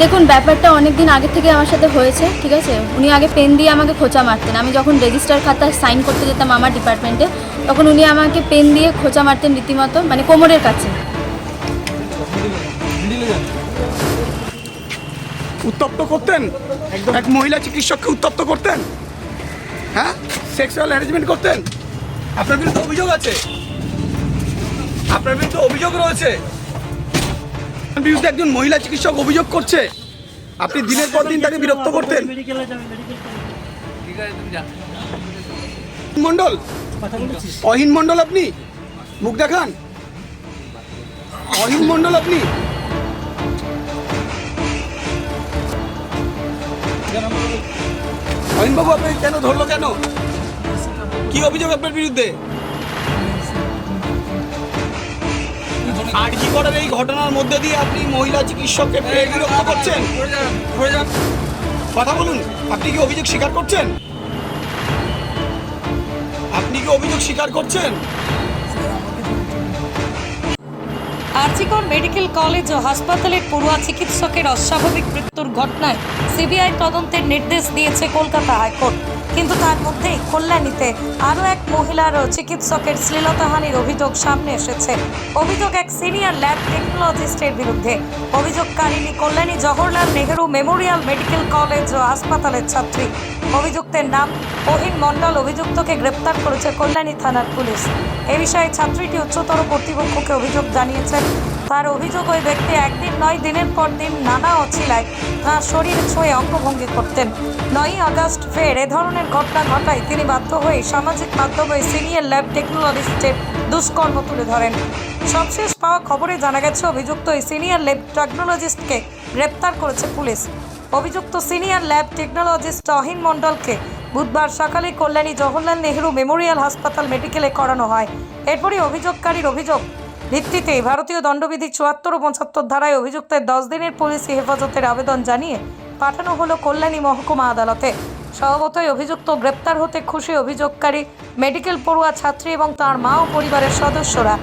দেখুন, ব্যাপারটা অনেক দিন আগে থেকে আমার সাথে হয়েছে, ঠিক আছে। উনি আগে পেন দিয়ে আমাকে খোঁচা মারতেন। আমি যখন রেজিস্টার খাতায় সাইন করতে যেতাম আমার ডিপার্টমেন্টে, তখন উনি আমাকে পেন দিয়ে খোঁচা মারতেন রীতিমতো, মানে কোমরের কাছে। উত্তপ্ত করতেন, এক মহিলা চিকিৎসককে উত্তপ্ত করতেন, হ্যাঁ, সেক্সুয়াল হ্যারাসমেন্ট করতেন। আপনার বিরুদ্ধে অভিযোগ আছে, আপনার বিরুদ্ধে অভিযোগ রয়েছে। আপনার বিরুদ্ধে একজন মহিলা চিকিৎসক অভিযোগ করছে, আপনি দিনের পর দিন তাকে বিরক্ত করতেন। মন্ডল, অহিন মন্ডল, আপনি মুখ দেখান। অহিন মন্ডল আপনি? অহিনবাবু, আপনি কেন ধরলো কেন? কি অভিযোগ আপনার বিরুদ্ধে? আরজি করার এই ঘটনার মধ্যে দিয়ে আপনি মহিলা চিকিৎসককে বিরক্ত করছেন। কথা বলুন, আপনি কি অভিযোগ স্বীকার করছেন? আপনি কি অভিযোগ স্বীকার করছেন? আরজিকর মেডিকেল কলেজ ও হাসপাতালের পড়ুয়া চিকিৎসকের অস্বাভাবিক মৃত্যুর ঘটনায় সিবিআই তদন্তের নির্দেশ দিয়েছে কলকাতা হাইকোর্ট। কিন্তু তার মধ্যেই কল্যাণীতে আরও এক মহিলার চিকিৎসকের শ্লীলতাহানির অভিযোগ সামনে এসেছে। অভিযোগ এক সিনিয়র ল্যাব টেকনোলজিস্টের বিরুদ্ধে। অভিযোগকারিনী Kalyani Jawaharlal Nehru memorial medical college ও হাসপাতালের ছাত্রী। অভিযুক্তের নাম অহিন মণ্ডল। অভিযুক্তকে গ্রেপ্তার করেছে কল্যাণী থানার পুলিশ। এ বিষয়ে ছাত্রীটি উচ্চতর কর্তৃপক্ষকে অভিযোগ জানিয়েছেন। তার অভিযোগ, ওই ব্যক্তি একদিন নয়, দিনের পর দিন নানা অছিলায় তাঁর শরীর ছুঁয়ে অঙ্গভঙ্গি করতেন। 9ই আগস্ট ফের এ ধরনের ঘটনা ঘটায় তিনি বাধ্য হয়ে সামাজিক মাধ্যমে সিনিয়র ল্যাব টেকনোলজিস্টের দুষ্কর্ম তুলে ধরেন। সবশেষ পাওয়া খবরে জানা গেছে অভিযুক্ত এই সিনিয়র ল্যাব টেকনোলজিস্টকে গ্রেপ্তার করেছে পুলিশ। অভিযুক্ত সিনিয়র ল্যাব টেকনোলজিস্ট অহিন মণ্ডলকে বুধবার সকালে কল্যাণী জওহরলাল নেহেরু মেমোরিয়াল হাসপাতাল মেডিকেলে করানো হয়। এরপরই অভিযোগকারীর অভিযোগ ভিত্তিতে ভারতীয় দণ্ডবিধি 74 ও 75 ধারায় অভিযুক্তের 10 দিনের পুলিশি হেফাজতের আবেদন জানিয়ে পাঠানো হলো কল্যাণী মহকুমা আদালতে। স্বভাবতই অভিযুক্ত গ্রেপ্তার হতে খুশি অভিযোগকারী মেডিকেল পড়ুয়া ছাত্রী এবং তার মা ও পরিবারের সদস্যরা।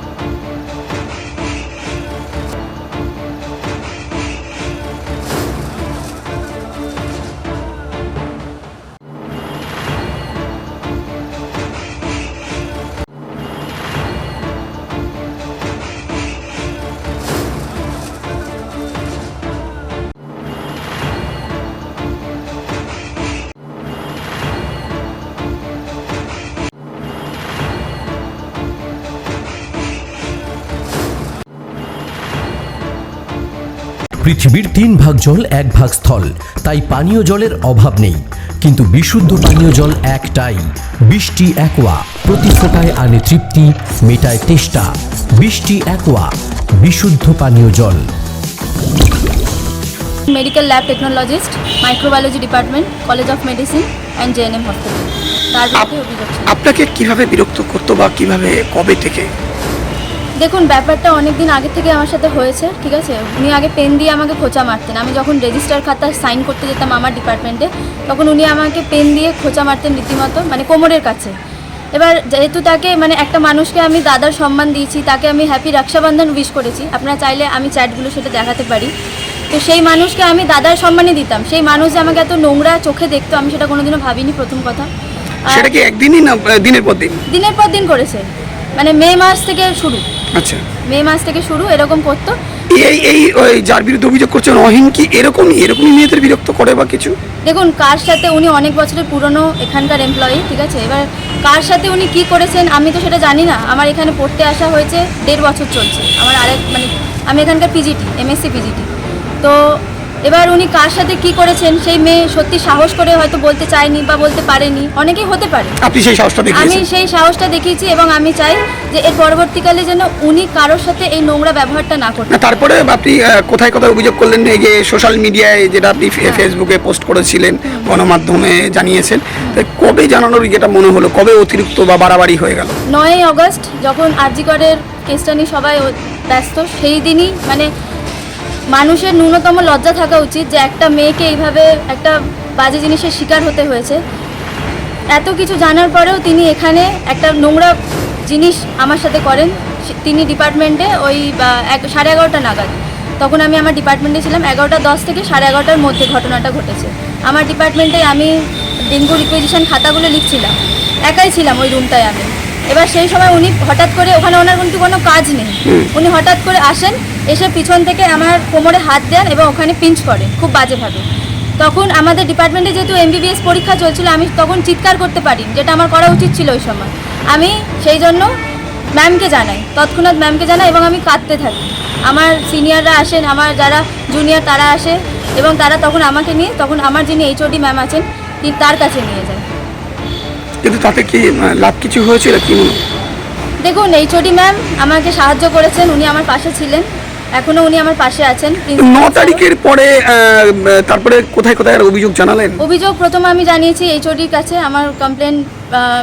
পৃথিবীর 3 ভাগ জল 1 ভাগ স্থল, তাই পানীয় জলের অভাব নেই। কিন্তু বিশুদ্ধ পানীয় জল একটাই, বৃষ্টি অ্যাকোয়া। প্রতি ফোঁটায় আনে তৃপ্তি, মেটায় তেষ্টা। বৃষ্টি অ্যাকোয়া, বিশুদ্ধ পানীয় জল। Medical lab technologist, microbiology department, college of medicine and GNM hospital. তার বিরুদ্ধে অভিযোগ ছিল। আপনাকে কিভাবে বিরক্ত করতো বা কিভাবে, কবে থেকে? দেখুন, ব্যাপারটা অনেক দিন আগে থেকে আমার সাথে হয়েছে, ঠিক আছে। উনি আগে পেন দিয়ে আমাকে খোঁচা মারতেন। আমি যখন রেজিস্টার খাতায় সাইন করতে যেতাম আমার ডিপার্টমেন্টে, তখন উনি আমাকে পেন দিয়ে খোঁচা মারতেন রীতিমতো, মানে কোমরের কাছে। এবার যেহেতু তাকে, মানে একটা মানুষকে আমি দাদার সম্মান দিয়েছি, তাকে আমি হ্যাপি রক্ষাবন্ধন উইশ করেছি। আপনারা চাইলে আমি চ্যাটগুলো সেটা দেখাতে পারি। তো সেই মানুষকে আমি দাদার সম্মানই দিতাম। সেই মানুষ যে আমাকে এত নোংরা চোখে দেখতো, আমি সেটা কোনোদিনও ভাবিনি, প্রথম কথা। সেটা কি একদিনই না দিনের পর দিন? দিনের পর দিন করেছে, মানে মে মাস থেকে শুরু। আচ্ছা, মে মাস থেকে শুরু এরকম করতো। এই ওই যার বিরুদ্ধে অভিযোগ করছেন অহিন, কি এরকমই মেয়েদের বিরক্ত করে বা কিছু? দেখুন, কার সাথে, উনি অনেক বছরের পুরনো এখানকার এমপ্লয়ি, ঠিক আছে। এবার কার সাথে উনি কি করেছেন আমি তো সেটা জানি না। আমার এখানে পড়তে আসা হয়েছে 1.5 বছর চলছে। আমার মানে আমি এখানকার পিজিটি, এমএসসি পিজিটি। তো এবার উনি কার সাথে কি করেছেন, সেই মেয়ে সত্যি সাহস করে হয়তো বলতে চায়নি বা বলতে পারেনি, অনেকেই হতে পারে। আপনি সেই সাহসটা দেখিয়েছেন? আমি সেই সাহসটা দেখিয়েছি এবং আমি চাই যে এর পরবর্তীকালে যেন উনি কারোর সাথে এই নোংরা ব্যবহারটা না করতে। তারপরে আপনি কোথায় কোথায় অভিযোগ করলেন, এই যে সোশ্যাল মিডিয়ায় যেটা আপনি ফেসবুকে পোস্ট করেছিলেন, গণমাধ্যমে জানিয়েছেন, কবে জানানোর যেটা মনে হলো, কবে অতিরিক্ত বা বাড়াবাড়ি হয়ে গেল? 9ই আগস্ট, যখন আরজিকরের কেসটা নিয়ে সবাই ব্যস্ত, সেই দিনই মানে মানুষের ন্যূনতম লজ্জা থাকা উচিত যে একটা মেয়েকে এইভাবে একটা বাজে জিনিসের শিকার হতে হয়েছে। এত কিছু জানার পরেও তিনি এখানে একটা নোংরা জিনিস আমার সাথে করেন। তিনি ডিপার্টমেন্টে ওই 11:30 নাগাদ তখন আমি আমার ডিপার্টমেন্টে ছিলাম। 11:10 থেকে 11:30-র মধ্যে ঘটনাটা ঘটেছে। আমার ডিপার্টমেন্টে আমি ডেঙ্গু রিকুইজিশন খাতাগুলো লিখছিলাম, একাই ছিলাম ওই রুমটায় আমি। এবার সেই সময় উনি হঠাৎ করে, ওখানে ওনার কিন্তু কোনো কাজ নেই, উনি হঠাৎ করে আসেন, এসে পিছন থেকে আমার কোমরে হাত দেন এবং ওখানে পিঞ্চ করেন খুব বাজেভাবে। তখন আমাদের ডিপার্টমেন্টে যেহেতু MBBS পরীক্ষা চলছিল, আমি তখন চিৎকার করতে পারি, যেটা আমার করা উচিত ছিল ওই সময়। আমি সেই জন্য ম্যামকে জানাই, তৎক্ষণাৎ ম্যামকে জানাই এবং আমি কাঁদতে থাকি। আমার সিনিয়ররা আসেন, আমার যারা জুনিয়র তারা আসে এবং তারা তখন আমাকে নিয়ে, তখন আমার যিনি HOD ম্যাম আছেন তার কাছে নিয়ে যায়। কিন্তু তাতে কি লাভ কিছু হয়েছিল কি মনে হয়? দেখুন, HOD ম্যাম আমাকে সাহায্য করেছেন, উনি আমার পাশে ছিলেন, এখনও উনি আমার পাশে আছেন। 9 তারিখের পরে তারপরে কোথায় কোথায় আর অভিযোগ জানালেন? অভিযোগ প্রথমে আমি জানিয়েছি HODর কাছে, আমার কমপ্লেন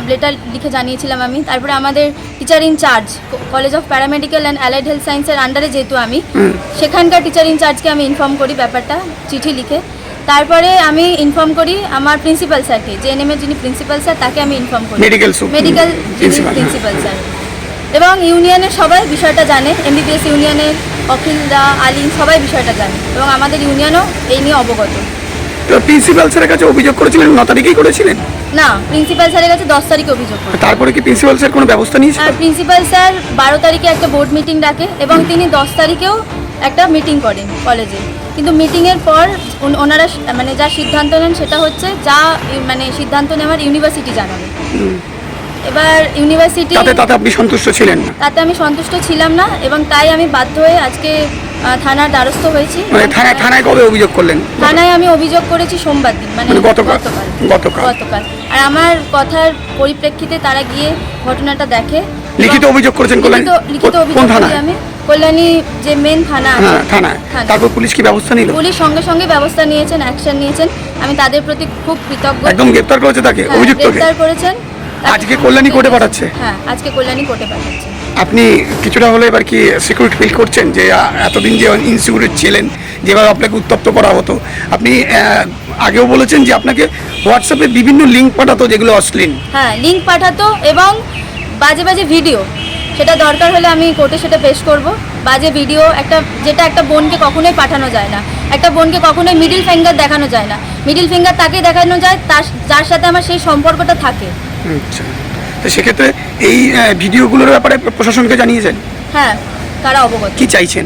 লেটার লিখে জানিয়েছিলাম আমি। তারপরে আমাদের teacher in-charge, college of paramedical and allied health সায়েন্সের আন্ডারে যেহেতু আমি, সেখানকার টিচার ইনচার্জকে আমি ইনফর্ম করি ব্যাপারটা চিঠি লিখে। তারপরে আমি ইনফর্ম করি আমার প্রিন্সিপাল স্যারকে, JNM এর যিনি প্রিন্সিপাল স্যার, তাকে আমি ইনফর্ম করি, মেডিকেল প্রিন্সিপাল স্যার। এবং ইউনিয়নের সবাই বিষয়টা জানে, MBBS ইউনিয়নের অখিলদা, আলিম সবাই বিষয়টা জানে এবং আমাদের ইউনিয়নও এই নিয়ে অবগত। তো প্রিন্সিপাল স্যারের কাছে অভিযোগ করেছিলেন? 9 তারিখেই করেছিলেন? না, প্রিন্সিপাল স্যারের কাছে 10 তারিখে অভিযোগ করি। তারপরে কি প্রিন্সিপাল স্যার কোনো ব্যবস্থা নিয়েছে? আর প্রিন্সিপাল স্যার 12 তারিখে একটা বোর্ড মিটিং ডাকে এবং তিনি 10 তারিখেও একটা মিটিং করেন কলেজে। কিন্তু মিটিংয়ের পর ওনারা মানে যা সিদ্ধান্ত নেন সেটা হচ্ছে যা মানে সিদ্ধান্ত নেওয়ার ইউনিভার্সিটি জানাবে। এবার ইউনিভার্সিটি তাতে আপনি সন্তুষ্ট ছিলেন না? তাতে আমি সন্তুষ্ট ছিলাম না এবং তাই আমি বাধ্য হয়ে আজকে থানার দ্বারস্থ হয়েছি। মানে থানায় কবে অভিযোগ করলেন? থানায় আমি অভিযোগ করেছি সোমবার দিন, মানে গতকাল। আর আমার কথার পরিপ্রেক্ষিতে তারা গিয়ে ঘটনাটা দেখে। লিখিত অভিযোগ করেছেন? লিখিত অভিযোগ করি আমি কল্যাণী যে মেন থানা আছে, থানায়। তারপর পুলিশ কি ব্যবস্থা নিল? পুলিশ সঙ্গে সঙ্গে ব্যবস্থা নিয়েছেন, অ্যাকশন নিয়েছেন। আমি তাদের প্রতি খুব কৃতজ্ঞ। একদম গ্রেফতার করেছে তাকে, অভিযুক্তকে গ্রেফতার করেছেন। আজকে কল্যাণী কোর্টে পাঠাচ্ছে? হ্যাঁ, আজকে কল্যাণী কোর্টে পাঠাচ্ছে। আপনি কিছুটা হলে এবার কি সিকিউরিটি ফিল করছেন যে এতদিন যে ইনসিকিউর ছিলেন, যেভাবে আপনাকে উত্তপ্ত করা হতো? আপনি আগেও বলেছেন যে আপনাকে হোয়াটসঅ্যাপে বিভিন্ন লিঙ্ক পাঠাতো যেগুলো অশ্লীল। হ্যাঁ, লিঙ্ক পাঠাতো এবং বাজে বাজে ভিডিও, সেটা দরকার হলে আমি কোর্টে সেটা পেশ করব। বাজে ভিডিও যেটা একটা বোনকে কখনোই পাঠানো যায় না, একটা বোনকে কখনোই মিডিল ফিঙ্গার দেখানো যায় না। মিডিল ফিঙ্গার তাকে দেখানো যায় যার সাথে আমার সেই সম্পর্কটা থাকে। আচ্ছা, তো সেক্ষেত্রে এই ভিডিওগুলোর ব্যাপারে প্রশাসনকে জানিয়েছেন? হ্যাঁ, তারা অবগত। কি চাইছেন?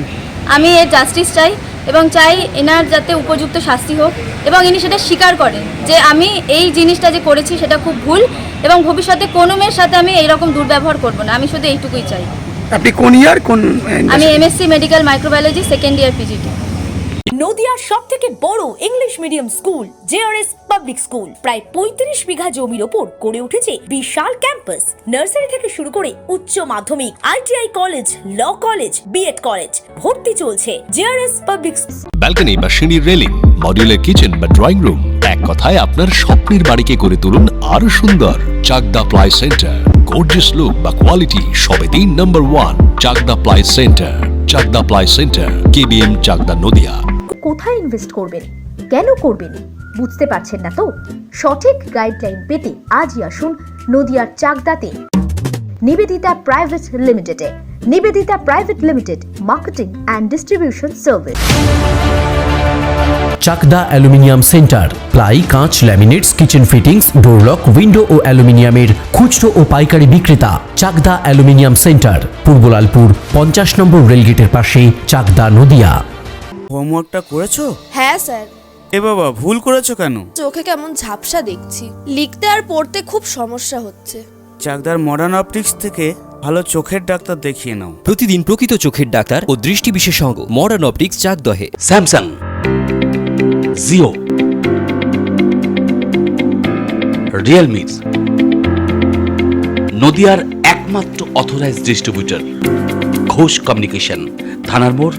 আমি এর জাস্টিস চাই এবং চাই এনার যাতে উপযুক্ত শাস্তি হোক এবং ইনি সেটা স্বীকার করেন যে আমি এই জিনিসটা যে করেছি সেটা খুব ভুল এবং ভবিষ্যতে কোনো মেয়ের সাথে আমি এইরকম দুর্ব্যবহার করব না। আমি শুধু এইটুকুই চাই। আপনি কোন ইয়ার? আমি MSc medical microbiology second year PGT। নদিয়ার সবথেকে বড় English medium school JRS public school প্রায় 35 বিঘা জমির ওপর গড়ে উঠেছে বিশাল ক্যাম্পাস। নার্সারি থেকে শুরু করে উচ্চ মাধ্যমিক, ITI college, law college, B.Ed college, ভর্তি চলছে। JRS পাবলিক ব্যালকনি বা সিঁড়ির রেলিং, মডিউলার কিচেন বা ড্রয়িং রুম, এক কথায় আপনার স্বপ্নের বাড়িকে করে তুলুন আরো সুন্দর। Chakdah ply centre, gorgeous look বা কোয়ালিটি সবে 3 number 1 Chakdah ply centre. Chakdah ply centre, KBM Chakdah, Nadia. কোথায় ইনভেস্ট করবেন, কেন করবেন বুঝতে পারছেন না তো? সঠিক গাইডলাইন পেতে আজই আসুন নদিয়ার চাকদাতে নিবেদিতা প্রাইভেট লিমিটেডে। Nibedita private limited, marketing and distribution service. Chakdah aluminium centre, ply, কাঁচ, laminates, kitchen fittings, door lock, window ও অ্যালুমিনিয়ামের খুচরো ও পাইকারি বিক্রেতা। Chakdah aluminium centre, Purbalalpur 50 number রেলগেটের পাশে, চাকদা, নদিয়া। হোমওয়ার্কটা করেছো? হ্যাঁ স্যার। এ বাবা, ভুল করেছো কেন? চোখে কেমন ঝাপসা দেখছি, লিখতে আর পড়তে খুব সমস্যা হচ্ছে। চাকদার মডার্ন অপটিক্স থেকে ভালো চোখের ডাক্তার দেখিয়ে নাও। প্রতিদিন প্রকৃত চোখের ডাক্তার ও দৃষ্টি বিশেষজ্ঞ মডার্ন অপটিক্স, চাকদহে। স্যামসাং, জিও, রিয়েলমি, নদিয়ার একমাত্র অথরাইজড ডিস্ট্রিবিউটর ঘোষ কমিউনিকেশন, থানার মোড়,